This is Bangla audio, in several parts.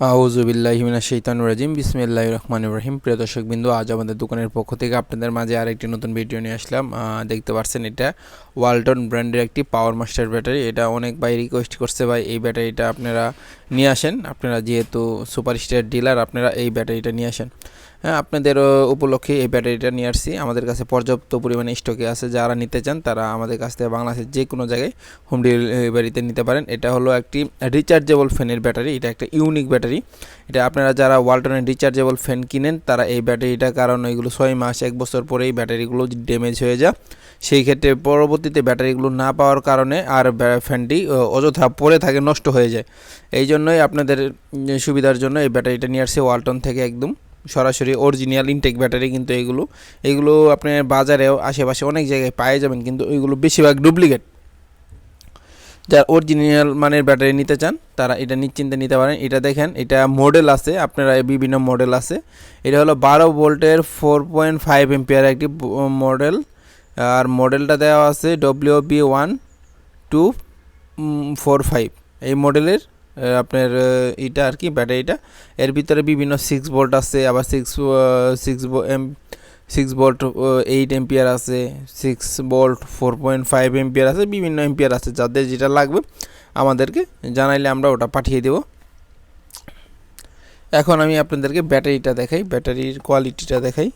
আউযুবিল্লাহি মিনাশ শাইতানির রাজিম বিসমিল্লাহির রহমানির রহিম। প্রিয় দর্শকবৃন্দ, আজ আমাদের দোকানের পক্ষ থেকে আপনাদের মাঝে আরেকটি নতুন ভিডিও নিয়ে আসলাম। দেখতে পাচ্ছেন এটা ওয়ালটন ব্র্যান্ডের একটি পাওয়ার মাস্টার ব্যাটারি। এটা অনেক ভাই রিকোয়েস্ট করছে, ভাই এই ব্যাটারিটা আপনারা নিয়ে আসেন। আপনারা যেহেতু সুপারস্টার ডিলার, আপনারা এই ব্যাটারিটা নিয়ে আসেন। হ্যাঁ, আপনাদের উপলক্ষে এই ব্যাটারিটা নিয়ে আসছি। আমাদের কাছে পর্যাপ্ত পরিমাণে স্টকে আছে। যারা নিতে চান তারা আমাদের কাছ থেকে বাংলাদেশের যে কোনো জায়গায় হোম ডেলিভারিতে নিতে পারেন। এটা হলো একটি রিচার্জেবল ফ্যানের ব্যাটারি। এটা একটা ইউনিক ব্যাটারি। এটা আপনারা যারা ওয়ালটনের রিচার্জেবল ফ্যান কিনেন তারা এই ব্যাটারিটা, কারণ এগুলো 6 মাস 1 বছর পরেই ব্যাটারিগুলো ড্যামেজ হয়ে যায়। সেই ক্ষেত্রে পরবর্তীতে ব্যাটারিগুলো না পাওয়ার কারণে আর ফ্যানটি অযথা পড়ে থাকে, নষ্ট হয়ে যায়। এই জন্যই আপনাদের সুবিধার জন্য এই ব্যাটারিটা নিয়ে আসছে ওয়ালটন থেকে, একদম সরাসরি অরিজিনাল ইনটেক ব্যাটারি। কিন্তু এগুলো আপনার বাজারেও আশেপাশে অনেক জায়গায় পাওয়া যাবেন, কিন্তু ওইগুলো বেশিরভাগ ডুপ্লিকেট। যারা অরিজিনাল মানের ব্যাটারি নিতে চান তারা এটা নিশ্চিন্তে নিতে পারেন। এটা দেখেন, এটা মডেল আছে, আপনারা বিভিন্ন মডেল আছে। এটা হলো 12 ভোল্টের 4.5 এম্পিয়ার একটি মডেল। আর মডেলটা দেওয়া আছে WB1245 এই মডেলের আপনার এটা আর কি ব্যাটারিটা। এর ভিতরে বিভিন্ন 6 ভোল্ট আছে, আবার 6 ভোল্ট 8 এম্পিয়ার আছে, 6 ভোল্ট 4.5 এম্পিয়ার আছে, বিভিন্ন এম্পিয়ার আছে। যাদের যেটা লাগবে আমাদেরকে জানাইলে আমরা ওটা পাঠিয়ে দেব। এখন আমি আপনাদেরকে ব্যাটারিটা দেখাই, ব্যাটারির কোয়ালিটিটা দেখাই।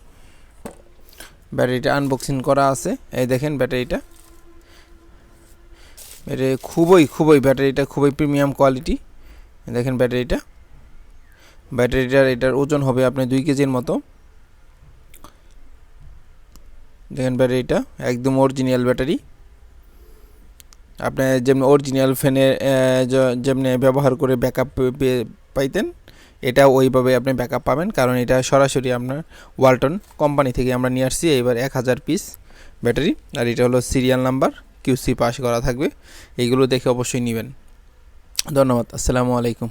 ব্যাটারিটা আনবক্সিং করা আছে, এই দেখেন ব্যাটারিটা। এটা খুবই ব্যাটারিটা খুবই প্রিমিয়াম কোয়ালিটি। দেখেন ব্যাটারিটার এটার ওজন হবে আপনার 2 কেজির মতো। দেখেন ব্যাটারিটা একদম অরিজিনাল ব্যাটারি। আপনি যেমন অরিজিনাল ফ্যানে যেমনি ব্যবহার করে ব্যাকআপ পাইতেন, এটা ওইভাবে আপনি ব্যাকআপ পাবেন, কারণ এটা সরাসরি আপনার ওয়ালটন কোম্পানি থেকে আমরা নিয়ে আসছি। এবার 1000 পিস ব্যাটারি, আর এটা হলো সিরিয়াল নাম্বার, QC পাস করা থাকবে। এইগুলো দেখে অবশ্যই নেবেন। ধন্যবাদ। আসসালামু আলাইকুম।